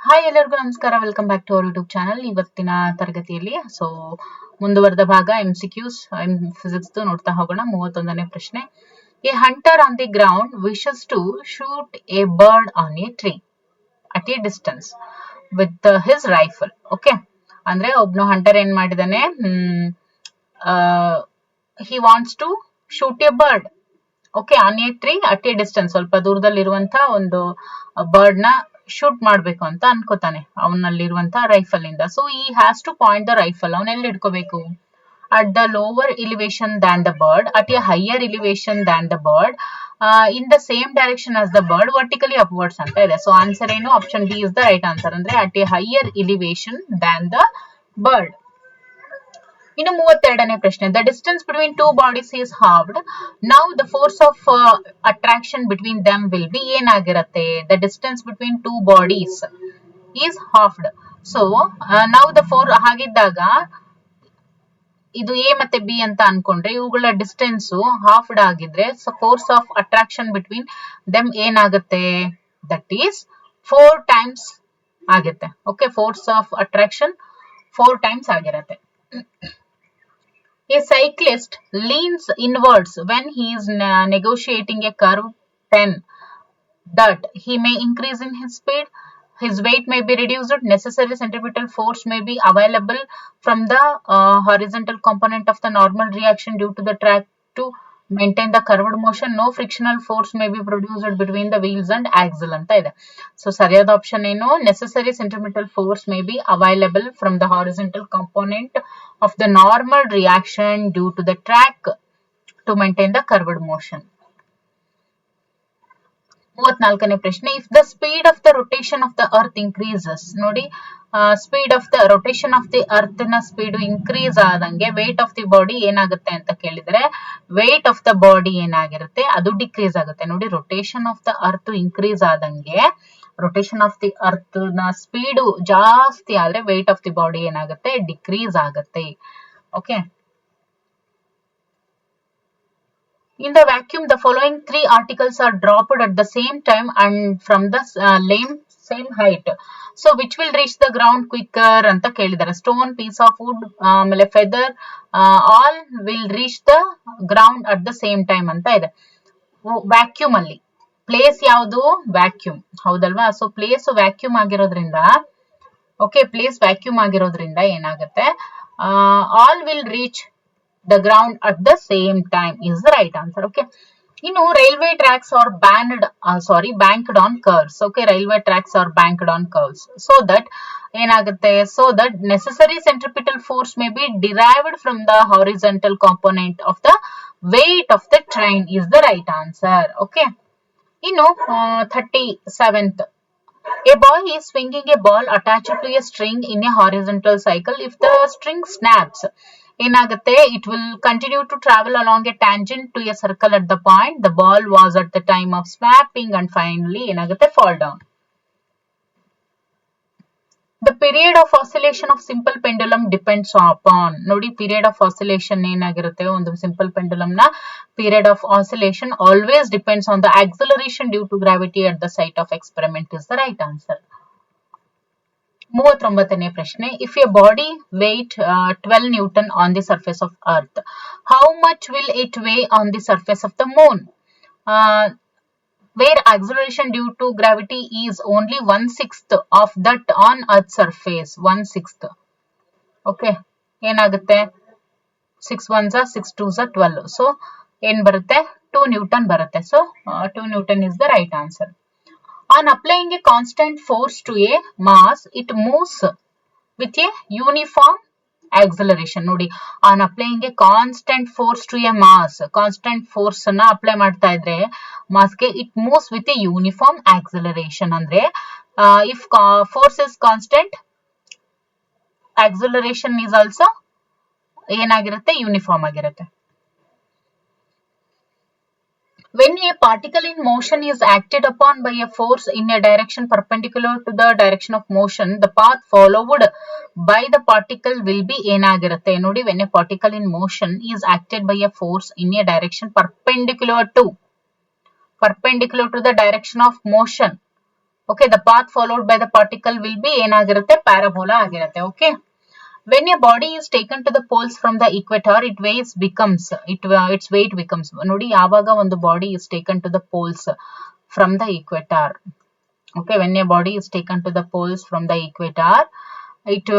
Hi ಎಲ್ಲರಿಗೂ ನಮಸ್ಕಾರ. Welcome back to our YouTube channel. ಇವತ್ತಿನ ತರಗತಿಯಲ್ಲಿ ಮುಂದುವರೆದ ಭಾಗ MCQs ಫಿಸಿಕ್ಸ್ ನೋಡ್ತಾ ಹೋಗೋಣ. 31ನೇ ಪ್ರಶ್ನೆ. A hunter on the ground wishes to shoot a bird on a tree at a distance with his rifle. Okay, ಅಂದ್ರೆ ಒಬ್ನು ಹಂಟರ್ ಏನ್ ಮಾಡಿದಾನೆ, he wants to shoot a bird okay on a tree at a distance, ಸ್ವಲ್ಪ ದೂರದಲ್ಲಿರುವಂತ ಒಂದು bird ನ shoot ಮಾಡ್ಬೇಕು ಅಂತ ಅನ್ಕೋತಾನೆ ಅವನಲ್ಲಿರುವಂತ ರೈಫಲ್ ಇಂದ. So he has to point the rifle. ಅವನ್ ಎಲ್ಲಿ ಇಟ್ಕೋಬೇಕು? At the lower elevation than the bird, at a higher elevation than the bird, in the same direction as the bird, vertically upwards ಅಂತ ಇದೆ. So answer ಏನು? Option D is the right answer. ಅಂದ್ರೆ at a higher elevation than the bird. ಇನ್ನು 32ನೇ ಪ್ರಶ್ನೆ. The distance between two bodies is halved. Now the force of attraction between them will be ಏನಾಗಿರತ್ತೆ? The distance between two bodies is halved. So now the force ಹಾಗಿದ್ದಾಗ ಇದು A ಮತ್ತೆ B ಅಂತ ಅನ್ಕೊಂಡ್ರೆ ಇವುಗಳ ಡಿಸ್ಟೆನ್ಸ್ ಹಾಫ್ಡ್ ಆಗಿದ್ರೆ force of attraction between them ಏನಾಗುತ್ತೆ? That is 4 times ಆಗುತ್ತೆ. Okay, force of attraction 4 times ಆಗಿರತ್ತೆ. A cyclist leans inwards when he is negotiating a curve 10 that he may increase in his speed, his weight may be reduced, necessary centripetal force may be available from the horizontal component of the normal reaction due to the track to maintain the curved motion, no frictional force may be produced between the wheels and axle ಅಂತ ಇದೆ. So ಸರಿಯಾದ option ಏನು? necessary centripetal force may be available from the horizontal component of the normal reaction due to the track to maintain the curved motion. 34ನೇ ಪ್ರಶ್ನೆ. If the speed of the rotation of the earth increases. ನೋಡಿ, speed of the rotation of the earth ನ speed increase ಆದಂಗೆ weight of the body ಏನಾಗುತ್ತೆ ಅಂತ ಕೇಳಿದ್ರೆ wait of the body ಏನಾಗಿರುತ್ತೆ? ಅದು ಡಿಕ್ರೀಸ್ ಆಗುತ್ತೆ. ನೋಡಿ, rotation of the earth increase ಆದಂಗೆ ರೊಟೇಷನ್ ಆಫ್ ದಿ ಅರ್ತ್ ನ ಸ್ಪೀಡ್ ಜಾಸ್ತಿ ಆದ್ರೆ ವೇಟ್ ಆಫ್ ದಿ ಬಾಡಿ ಏನಾಗುತ್ತೆ? ಡಿಕ್ರೀಸ್ ಆಗುತ್ತೆ. Okay, in the vacuum the following 3 articles are dropped at the same time and from the same height, so which will reach the ground quicker ಅಂತ ಕೇಳಿದ್ದಾರೆ. Stone, piece of wood, ಆಮೇಲೆ feather, all will reach the ground at the same time ಅಂತ ಇದೆ. Vacuum ಅಲ್ಲಿ place ಯಾವುದು? Vacuum, ಹೌದಲ್ವಾ? So place vacuum ಆಗಿರೋದ್ರಿಂದ place vacuum ಆಗಿರೋದ್ರಿಂದ ಏನಾಗುತ್ತೆ? All will reach the ground at the same time is the right answer. Okay, railway tracks are banked on curves. Okay, railway tracks are banked on curves so that necessary centripetal force may be derived from the horizontal component of the weight of the train is the right answer. Okay, 37th. A boy is swinging a ball attached to a string in a horizontal cycle. If the string snaps, ಏನಾಗುತ್ತೆ? It will continue to travel along a tangent to a circle at the point the ball was at the time of snapping and finally ಏನಾಗುತ್ತೆ? fall down. The period of oscillation of simple pendulum depends upon. ನೋಡಿ, period of oscillation ಏನಾಗಿರುತ್ತೆ? ಒಂದು simple pendulum ನ period of oscillation always depends on the acceleration due to gravity at the site of experiment is the right answer. 39ನೇ ಪ್ರಶ್ನೆ. If a body weight 12 Newton on the surface of earth, how much will it weigh on the surface of the moon? Where acceleration due to gravity is only 1/6 of that on earth surface. 1/6. Okay, ಏನಾಗುತ್ತೆ? 6 1s are 6 2s are 12. So ಏನ್ ಬರುತ್ತೆ? 2 Newton ಬರುತ್ತೆ. So 2 Newton is the right answer. On applying a constant force to a mass, it moves with a uniform acceleration. ನೋಡಿ, on applying a constant force to a mass, constant force ನ apply ಮಾಡ್ತಾ ಇದ್ರೆ mass ಗೆ, it moves with a uniform acceleration. ಅಂದ್ರೆ if force is constant, acceleration is also ಏನಾಗಿರುತ್ತೆ? Uniform ಆಗಿರುತ್ತೆ. When a particle in motion is acted upon by a force in a direction perpendicular to the direction of motion, the path followed by the particle will be ಏನಾಗಿರುತ್ತೆ? ನೋಡಿ, when a particle in motion is acted by a force in a direction perpendicular to the direction of motion, okay, the path followed by the particle will be ಏನಾಗಿರುತ್ತೆ, parabola ಆಗಿರುತ್ತೆ. Okay, when a body is taken to the poles from the equator, its weight becomes, ನೋಡಿ ಯಾವಾಗ ಒಂದು body is taken to the poles from the equator, okay, when a body is taken to the poles from the equator, it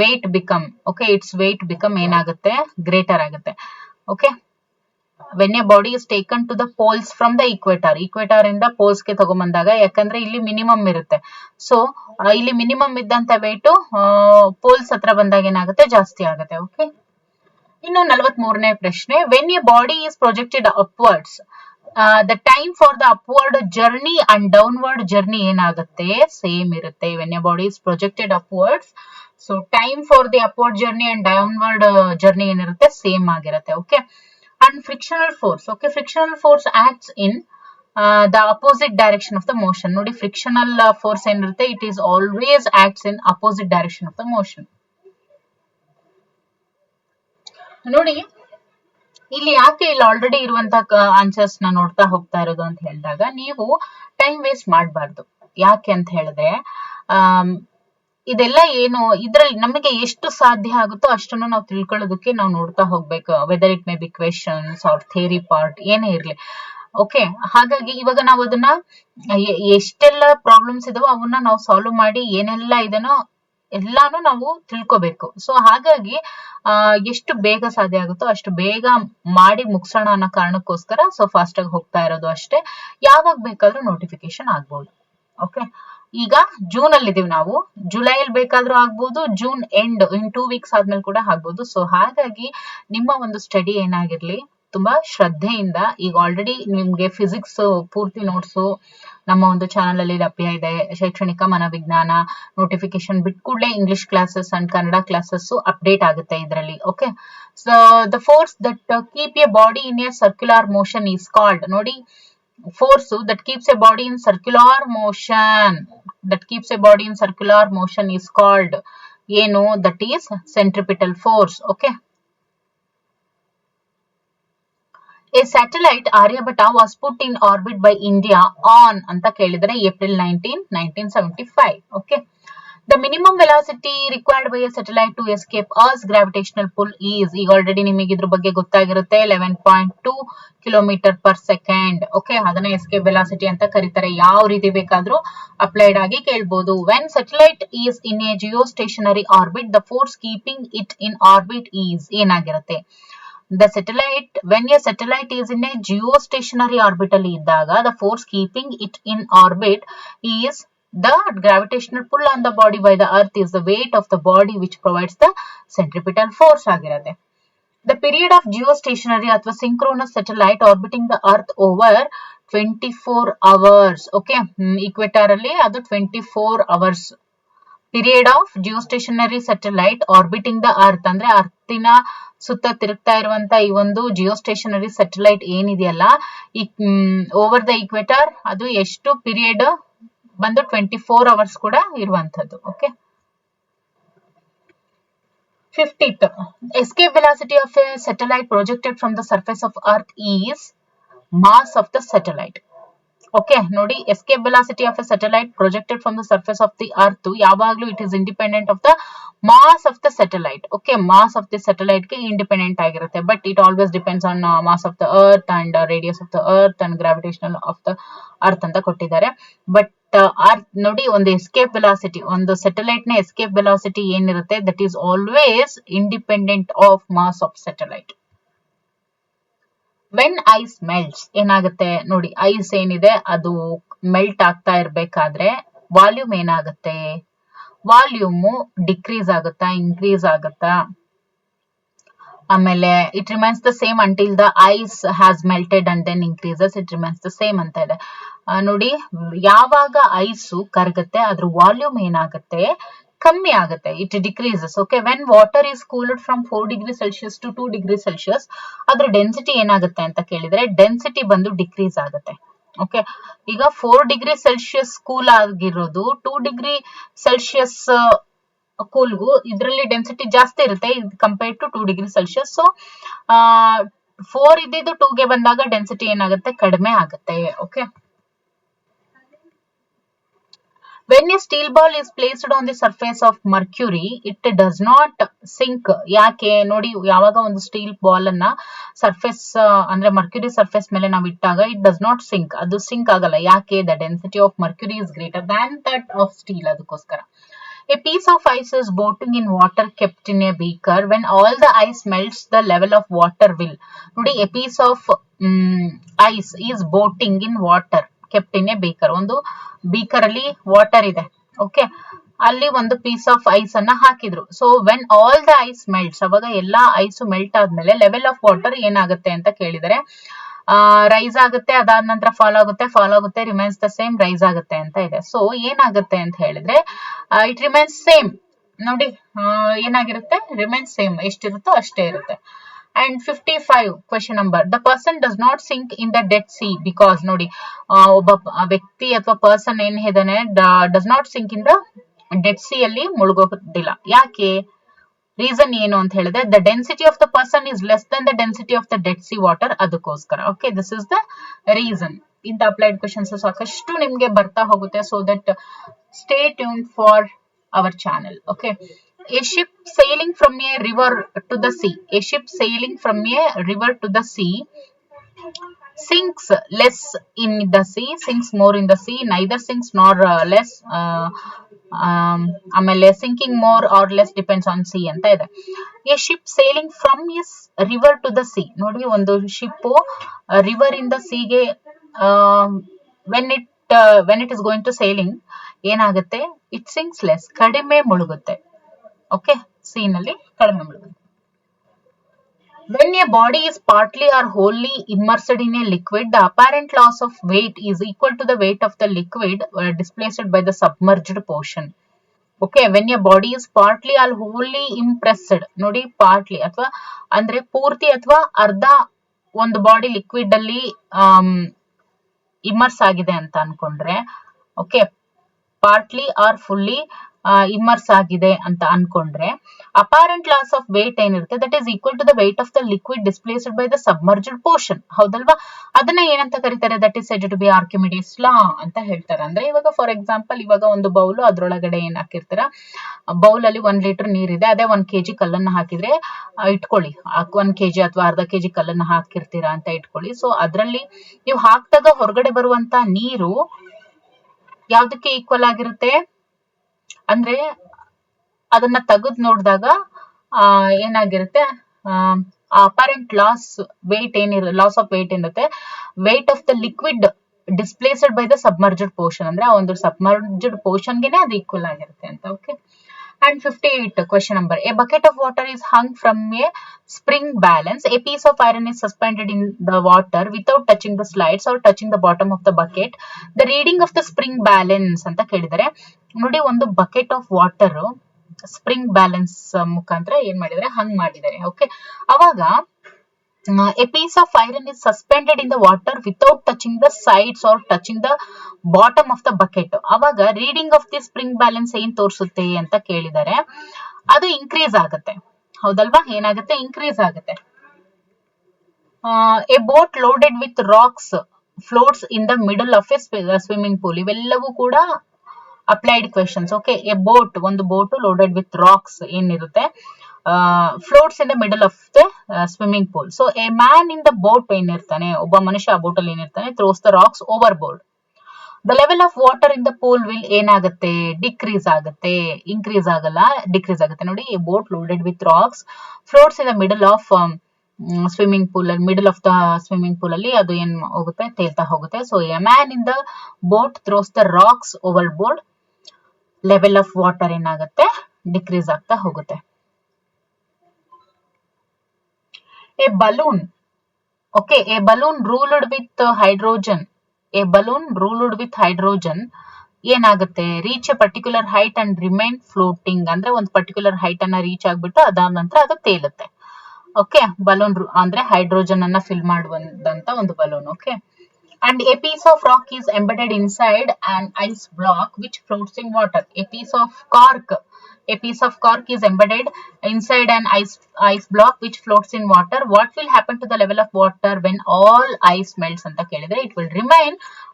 weight become, okay, its weight become ಏನಾಗುತ್ತೆ, greater ಆಗುತ್ತೆ. okay, when a body is taken to the poles from the equator ಇಂದ poles ಗೆ ತಗೊಂಬಂದಾಗ, ಯಾಕಂದ್ರೆ ಇಲ್ಲಿ minimum ಇರುತ್ತೆ, so ಇಲ್ಲಿ minimum ಇದ್ದಂತ weight poles ಹತ್ರ ಬಂದಾಗ ಏನಾಗುತ್ತೆ, ಜಾಸ್ತಿ ಆಗುತ್ತೆ. ಓಕೆ, ಇನ್ನು 43ನೇ ಪ್ರಶ್ನೆ, when A body is projected upwards, the time for the upward journey and downward journey ಏನಾಗುತ್ತೆ, ಸೇಮ್ ಇರುತ್ತೆ. When A body is projected upwards, so time for the upward journey and downward journey ಏನಿರುತ್ತೆ, same ಆಗಿರುತ್ತೆ. Okay, and frictional force, okay, frictional force acts in the opposite direction of the motion. ನೋಡಿ frictional force ಏನಿರುತ್ತೆ, it is always acts in opposite direction of the motion. ನೋಡಿ ಇಲ್ಲಿ ಯಾಕೆ ಇಲ್ಲಿ already ಇರುವಂತ answers ನ ನೋಡ್ತಾ ಹೋಗ್ತಾ ಇರೋದು ಅಂತ ಹೇಳಿದಾಗ, ನೀವು ಟೈಮ್ ವೇಸ್ಟ್ ಮಾಡಬಾರ್ದು. ಯಾಕೆ ಅಂತ ಹೇಳಿದ್ರೆ, ಇದೆಲ್ಲ ಏನು, ಇದ್ರಲ್ಲಿ ನಮಗೆ ಎಷ್ಟು ಸಾಧ್ಯ ಆಗುತ್ತೋ ಅಷ್ಟನ್ನು ನಾವು ತಿಳ್ಕೊಳ್ಳೋದಕ್ಕೆ ನಾವು ನೋಡ್ತಾ ಹೋಗ್ಬೇಕು. Whether it may be questions or theory part ಏನೇ ಇರ್ಲಿ. ಓಕೆ, ಹಾಗಾಗಿ ಇವಾಗ ನಾವು ಅದನ್ನ ಎಷ್ಟೆಲ್ಲ ಪ್ರಾಬ್ಲಮ್ಸ್ ಇದಾವೋ ಅವನ್ನ ನಾವು ಸಾಲ್ವ್ ಮಾಡಿ ಏನೆಲ್ಲ ಇದೆನೋ ಎಲ್ಲಾನು ನಾವು ತಿಳ್ಕೊಬೇಕು. ಸೊ ಹಾಗಾಗಿ ಎಷ್ಟು ಬೇಗ ಸಾಧ್ಯ ಆಗುತ್ತೋ ಅಷ್ಟು ಬೇಗ ಮಾಡಿ ಮುಗಿಸೋಣ ಅನ್ನೋ ಕಾರಣಕ್ಕೋಸ್ಕರ ಸೊ ಫಾಸ್ಟ್ ಆಗಿ ಹೋಗ್ತಾ ಇರೋದು ಅಷ್ಟೇ. ಯಾವಾಗ ಬೇಕಾದ್ರೂ ನೋಟಿಫಿಕೇಶನ್ ಆಗ್ಬೋದು. ಓಕೆ, ಈಗ ಜೂನ್ ಅಲ್ಲಿ ಇದೀವಿ ನಾವು, ಜುಲೈಯಲ್ಲಿ ಬೇಕಾದ್ರೂ ಆಗ್ಬೋದು, ಜೂನ್ ಎಂಡ್ ಇನ್ 2 ವೀಕ್ಸ್ ಆದ್ಮೇಲೆ ಕೂಡ ಆಗ್ಬೋದು. ಸೊ ಹಾಗಾಗಿ ನಿಮ್ಮ ಒಂದು ಸ್ಟಡಿ ಏನಾಗಿರ್ಲಿ ತುಂಬಾ ಶ್ರದ್ಧೆಯಿಂದ, ಈಗ ಆಲ್ರೆಡಿ ನಿಮ್ಗೆ ಫಿಸಿಕ್ಸ್ ಪೂರ್ತಿ ನೋಟ್ಸು ನಮ್ಮ ಒಂದು ಚಾನಲ್ ಅಲ್ಲಿ ಲಭ್ಯ ಇದೆ. ಶೈಕ್ಷಣಿಕ ಮನೋವಿಜ್ಞಾನ ನೋಟಿಫಿಕೇಶನ್ ಬಿಟ್ ಕೂಡಲೇ English classes and Kannada classes update ಆಗುತ್ತೆ ಇದರಲ್ಲಿ. Okay, so the force that keep A body in a circular motion is called, ನೋಡಿ force that keeps a body in circular motion is called ಏನು, that is centripetal force. okay, a satellite Aryabhata was put in orbit by India on ಅಂತ ಕೇಳಿದ್ರೆ April 19, 1975. okay, the minimum velocity required by a satellite to escape Earth's gravitational pull is, ಈಗ already ನಿಮಗೆ ಇದ್ರ ಬಗ್ಗೆ ಗೊತ್ತಾಗಿರುತ್ತೆ, 11.2 kilometre per second. Okay, ಅದನ್ನ escape velocity ಅಂತ ಕರೀತಾರೆ. ಯಾವ ರೀತಿ ಬೇಕಾದ್ರೂ ಅಪ್ಲೈಡ್ ಆಗಿ ಕೇಳ್ಬೋದು. When satellite is in a geostationary orbit, the force keeping it in orbit is ಏನಾಗಿರುತ್ತೆ, the satellite, when a satellite is in a geostationary orbit ಅಲ್ಲಿ ಇದ್ದಾಗ, the force keeping it in orbit is the gravitational pull on the body by the earth is the weight of the body which provides the centripetal force ಆಗಿರುತ್ತೆ. The period of geostationary ಅಥವಾ synchronous satellite orbiting the earth over 24 hours. okay, equator ಅಲ್ಲಿ ಅದು 24 hours. Period of geostationary satellite orbiting the earth ಅಂದ್ರೆ ಅರ್ಥಿನ ಸುತ್ತ ತಿರುಗ್ತಾ ಇರುವಂತ ಈ ಒಂದು ಜಿಯೋಸ್ಟೇಷನರಿ ಸ್ಯಾಟಲೈಟ್ ಏನಿದೆಯಲ್ಲ, ಓವರ್ ದ ಈಕ್ವೇಟರ್, ಅದು ಎಷ್ಟು ಪೀರಿಯಡ್ ಬಂದು 24 hours ಕೂಡ ಇರುವಂತದ್ದು. Okay, 50th, escape velocity of a satellite projected from the surface of earth is mass of the satellite. Okay, ನೋಡಿ escape velocity of a satellite projected from the surface of the earth ಯಾವಾಗ್ಲೂ it is independent of the mass of the satellite. Okay, mass of the satellite ಗೆ independent ಆಗಿರುತ್ತೆ, but it always depends on mass of the earth and radius of the earth and gravitational of the earth ಅಂತ ಕೊಟ್ಟಿದ್ದಾರೆ. But earth ನೋಡಿ, ಒಂದು escape velocity, ಒಂದು satellite ನ escape velocity ಏನಿರುತ್ತೆ, that is always independent of mass of satellite. When ice melts ಏನಾಗುತ್ತೆ ನೋಡಿ, ice ಏನಿದೆ ಅದು ಮೆಲ್ಟ್ ಆಗ್ತಾ ಇರ್ಬೇಕಾದ್ರೆ ವಾಲ್ಯೂಮ್ ಏನಾಗುತ್ತೆ, ವಾಲ್ಯೂಮ್ ಡಿಕ್ರೀಸ್ ಆಗುತ್ತಾ, ಇನ್ಕ್ರೀಸ್ ಆಗುತ್ತಾ, ಆಮೇಲೆ it remains the same until the ice has melted and then increases, it remains the same ಅಂತ ಇದೆ. ನೋಡಿ, ಯಾವಾಗ ಐಸು ಕರಗುತ್ತೆ ಅದ್ರ ವಾಲ್ಯೂಮ್ ಏನಾಗುತ್ತೆ, ಕಮ್ಮಿ ಆಗುತ್ತೆ, it decreases. Okay, when water is cooled from 4 degree Celsius to 2 degree Celsius, ಅದ್ರ density ಏನಾಗುತ್ತೆ ಅಂತ ಕೇಳಿದ್ರೆ ಡೆನ್ಸಿಟಿ ಬಂದು ಡಿಕ್ರೀಸ್ ಆಗುತ್ತೆ. ಓಕೆ, ಈಗ 4 ಡಿಗ್ರಿ ಸೆಲ್ಸಿಯಸ್ ಕೂಲ್ ಆಗಿರೋದು 2 ಡಿಗ್ರಿ ಸೆಲ್ಸಿಯಸ್ ಕೂಲ್ಗೂ ಇದರಲ್ಲಿ ಡೆನ್ಸಿಟಿ ಜಾಸ್ತಿ ಇರುತ್ತೆ compare to 2 degree Celsius. So 4 ಇದ್ದಿದ್ದು 2ಗೆ ಬಂದಾಗ ಡೆನ್ಸಿಟಿ ಏನಾಗುತ್ತೆ, ಕಡಿಮೆ ಆಗುತ್ತೆ. Okay, When a steel ball is placed on the surface of mercury, it does not sink. ಯಾಕೆ ನೋಡಿ, ಯಾವಾಗ ಒಂದು ಸ್ಟೀಲ್ ಬಾಲ್ ಅನ್ನ ಸರ್ಫೇಸ್ ಅಂದ್ರೆ ಮರ್ಕ್ಯುರಿ ಸರ್ಫೇಸ್ ಮೇಲೆ ನಾವು ಇಟ್ಟಾಗ ಇಟ್ ಡಸ್ ನಾಟ್ ಸಿಂಕ್, ಅದು ಸಿಂಕ್ ಆಗಲ್ಲ. ಯಾಕೆ? The density of Mercury is greater than that of steel, ಅದಕ್ಕೋಸ್ಕರ. A piece of ice is boating in water kept in a beaker. When all the ice melts, the level of water will. ನೋಡಿ, a piece of ice is boating in water kept in a beaker. ಒಂದು beaker ಅಲ್ಲಿ water ಇದೆ, okay, ಅಲ್ಲಿ ಒಂದು piece of ice ಅನ್ನ ಹಾಕಿದ್ರು. So when all the ice melts, ಅವಾಗ ಎಲ್ಲಾ ಐಸ್ ಮೆಲ್ಟ್ ಆದ್ಮೇಲೆ ಲೆವೆಲ್ ಆಫ್ ವಾಟರ್ ಏನಾಗುತ್ತೆ ಅಂತ ಕೇಳಿದರೆ, ರೈಸ್ ಆಗುತ್ತೆ, ಅದಾದ ನಂತರ ಫಾಲೋ ಆಗುತ್ತೆ, ರಿಮೈನ್ಸ್ ದ ಸೇಮ್, ರೈಸ್ ಆಗುತ್ತೆ ಅಂತ ಇದೆ. ಸೊ ಏನಾಗುತ್ತೆ ಅಂತ ಹೇಳಿದ್ರೆ ಇಟ್ ರಿಮೈನ್ಸ್ ಸೇಮ್. ನೋಡಿ, ಏನಾಗಿರುತ್ತೆ? ರಿಮೈನ್ಸ್ ಸೇಮ್, ಎಷ್ಟಿರುತ್ತೋ ಅಷ್ಟೇ ಇರುತ್ತೆ. And 55 question number, the person does not sink in the dead sea because, ನೋಡಿ, ಒಬ್ಬ ವ್ಯಕ್ತಿ ಅಥವಾ ಪರ್ಸನ್ ಏನ್ ಹೇಳಿದಾನೆ, does not sink in the Dead Sea ಅಲ್ಲಿ ಮುಳುಗೋದಿಲ್ಲ. ಯಾಕೆ? ರೀಸನ್ ಏನು ಅಂತ ಹೇಳಿದ್ರೆ, the density of the person is less than the density of the Dead Sea water, ಅದಕ್ಕೋಸ್ಕರ. Okay, this is the reason. ಇಂಥ ಅಪ್ಲೈಡ್ ಕ್ವಶನ್ಸ್ ಸಾಕಷ್ಟು ನಿಮ್ಗೆ ಬರ್ತಾ ಹೋಗುತ್ತೆ. So that stay tune for our channel. Okay, a ship sailing from a river to the sea, a ship sailing from a river to the sea sinks less in the sea, sinks more in the sea, neither sinks nor less. ಆಮೇಲೆ sinking more or less depends on sea ಅಂತ ಇದೆ. a ship sailing from a river to the sea, ನೋಡಿ, ಒಂದು ship river ಇಂದ ಸೀಗೆ when it is going to sailing ಏನಾಗುತ್ತೆ? it sinks less, ಕಡಿಮೆ ಮುಳುಗುತ್ತೆ. Okay, C ನಲ್ಲಿ ಕಡಿಮೆ ಮುಳುಗುತ್ತೆ. When a body is partly or wholly immersed in a liquid, the apparent loss of weight is equal to the weight of the liquid displaced by the submerged portion. Okay, when a body is partly or wholly impressed, ನೋಡಿ, partly ಅಥವಾ ಅಂದ್ರೆ ಪೂರ್ತಿ ಅಥವಾ ಅರ್ಧ ಒಂದು body liquid ಅಲ್ಲಿ immerse ಆಗಿದೆ ಅಂತ ಅನ್ಕೊಂಡ್ರೆ, okay, partly or fully immerse ಆಗಿದೆ ಅಂತ ಅನ್ಕೊಂಡ್ರೆ, ಅಪಾರೆಂಟ್ ಲಾಸ್ ಆಫ್ ವೇಟ್ ಏನಿರುತ್ತೆ, that is equal to the weight of the liquid displaced by the submerged portion. ಹೌದಲ್ವಾ? ಅದನ್ನ ಏನಂತ ಕರೀತಾರೆ? That is said to be Archimedes law ಅಂತ ಹೇಳ್ತಾರೆ. ಅಂದ್ರೆ ಇವಾಗ ಫಾರ್ ಎಕ್ಸಾಂಪಲ್, ಇವಾಗ ಒಂದು ಬೌಲ್, ಅದ್ರೊಳಗಡೆ ಏನ್ ಹಾಕಿರ್ತೀರ, ಬೌಲ್ ಅಲ್ಲಿ 1 ಲೀಟರ್ ನೀರಿದೆ, ಅದೇ 1 kg ಕಲ್ಲನ್ನ ಹಾಕಿದ್ರೆ, ಇಟ್ಕೊಳ್ಳಿ, 1 kg ಅಥವಾ ಅರ್ಧ kg ಕಲ್ಲನ್ನ ಹಾಕಿರ್ತೀರಾ ಅಂತ ಇಟ್ಕೊಳ್ಳಿ. ಸೊ ಅದ್ರಲ್ಲಿ ನೀವು ಹಾಕಿದಾಗ ಹೊರಗಡೆ ಬರುವಂತ ನೀರು ಯಾವ್ದಕ್ಕೆ ಈಕ್ವಲ್ ಆಗಿರುತ್ತೆ ಅಂದ್ರೆ, ಅದನ್ನ ತೆಗೆದು ನೋಡಿದಾಗ ಏನಾಗಿರುತ್ತೆ, ಅಪಾರೆಂಟ್ ಲಾಸ್ ಆಫ್ ವೇಟ್ ಏನಿರುತ್ತೆ, wait of the liquid displaced by the submerged portion, ಅಂದ್ರೆ ಆ ಒಂದು ಸಬ್ಮರ್ಜ್ಡ್ ಪೋರ್ಷನ್ಗೆನೆ ಅದು ಈಕ್ವಲ್ ಆಗಿರುತ್ತೆ ಅಂತ. Okay, and 58 question number, a bucket of water is hung from a spring balance, a piece of iron is suspended in the water without touching the slides or touching the bottom of the bucket, the reading of the spring balance ಅಂತ ಕೇಳಿದರೆ, ನೋಡಿ, ಒಂದು bucket of water spring balance ಮುಖಾಂತರ ಏನ್ ಮಾಡಿದರೆ, ಹಂಗ್ ಮಾಡಿದ್ದಾರೆ. Okay, ಅವಾಗ a piece of iron is suspended in the water without touching the sides or touching the bottom of the bucket. ಅವಾಗ reading of the spring balance ಏನ್ ತೋರಿಸುತ್ತೆ ಅಂತ ಕೇಳಿದರೆ, ಅದು ಇನ್ಕ್ರೀಸ್ ಆಗುತ್ತೆ. ಹೌದಲ್ವಾ? ಏನಾಗುತ್ತೆ? ಇನ್ಕ್ರೀಸ್ ಆಗುತ್ತೆ. A boat loaded with rocks floats in the middle of a swimming pool. ಇವೆಲ್ಲವೂ ಕೂಡ applied questions. Okay, a boat, ಒಂದು ಬೋಟ್ ಲೋಡೆಡ್ ವಿತ್ ರಾಕ್ಸ್ ಏನಿರುತ್ತೆ, floats in the middle of the swimming pool. So a man in the boat ಏನಿರ್ತಾನೆ, ಒಬ್ಬ ಮನುಷ್ಯ ಆ boat ಅಲ್ಲಿ ಏನಿರ್ತಾನೆ, throws the rocks overboard. The level of water in the pool will ಏನಾಗುತ್ತೆ? Decrease ಆಗುತ್ತೆ, increase ಆಗಲ್ಲ, ಡಿಕ್ರೀಸ್ ಆಗುತ್ತೆ. ನೋಡಿ, a boat loaded with rocks floats in the middle of swimming pool, middle of the swimming pool ಅಲ್ಲಿ ಅದು ಏನ್ ಹೋಗುತ್ತೆ? ತೇಲ್ತಾ ಹೋಗುತ್ತೆ. So a man in the boat throws the rocks overboard, level of water ಏನಾಗುತ್ತೆ? Decrease ಆಗ್ತಾ ಹೋಗುತ್ತೆ. A balloon, okay, a balloon ruled with hydrogen, a balloon ruled with hydrogen ಏನಾಗುತ್ತೆ? Reach A particular height and remain floating, ಅಂದ್ರೆ ಒಂದು particular height ಅನ್ನ reach ಆಗ್ಬಿಟ್ಟು ಅದಾದ ನಂತರ ಅದು ತೇಲುತ್ತೆ. ಓಕೆ, ಬಲೂನ್ ಅಂದ್ರೆ ಹೈಡ್ರೋಜನ್ ಅನ್ನ ಫಿಲ್ ಮಾಡುವಂತ ಒಂದು balloon. Okay, And a piece of rock is embedded inside an ice block which floats in water. A piece of cork is embedded inside an ice block which floats in water. What will happen to the level of water when all ice melts anta kelidre? It will remain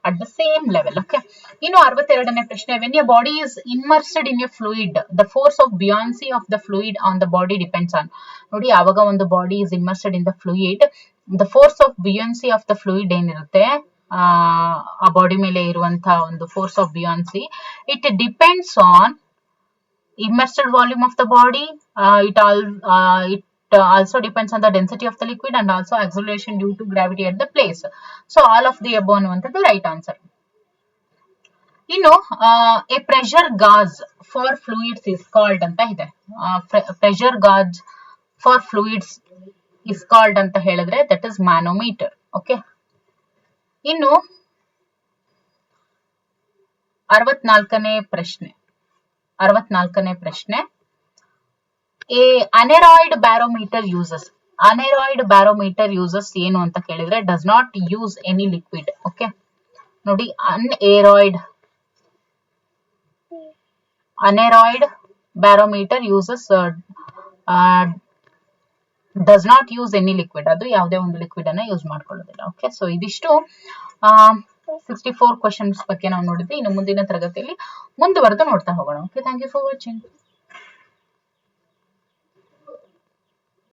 at the same level. Okay. ಇನ್ನು 62ನೇ ಪ್ರಶ್ನೆ, when your body is immersed in a fluid, the force of buoyancy of the fluid on the body depends on. ನೋಡಿ, ಯಾವಾಗ ಒಂದು body is immersed in the fluid, the force of buoyancy of the fluid ಏನಿರುತ್ತೆ, ಆ body ಮೇಲೆ ಇರುವಂತಹ ಒಂದು force of buoyancy, it depends on immersed volume of the body. It also depends on the density of the liquid and also acceleration due to gravity at the place. So all of the above ಅನ್ನುವಂಥದ್ದು right answer. ಇನ್ನು a pressure gauge for fluids is called ಅಂತ ಇದೆ. pressure gauge for fluids is called ಅಂತ ಹೇಳಿದ್ರೆ that is manometer. Okay. ಇನ್ನು 64ನೇ ಪ್ರಶ್ನೆ, a aneroid barometer uses ಏನು ಅಂತ ಕೇಳಿದ್ರೆ does not use any liquid. Okay. ನೋಡಿ, aneroid barometer uses does not use any liquid. ಅದು ಯಾವುದೇ ಒಂದು ಲಿಕ್ವಿಡ್ ಅನ್ನ ಯೂಸ್ ಮಾಡ್ಕೊಳ್ಳೋದಿಲ್ಲ. ಓಕೆ, ಸೊ ಇದಿಷ್ಟು 64 ಕ್ವಶನ್ಸ್ ಬಗ್ಗೆ ನಾವು ನೋಡಿದ್ವಿ. ಇನ್ನು ಮುಂದಿನ ತರಗತಿಯಲ್ಲಿ ಮುಂದುವರೆದು ನೋಡ್ತಾ ಹೋಗೋಣ. Okay, thank you for watching.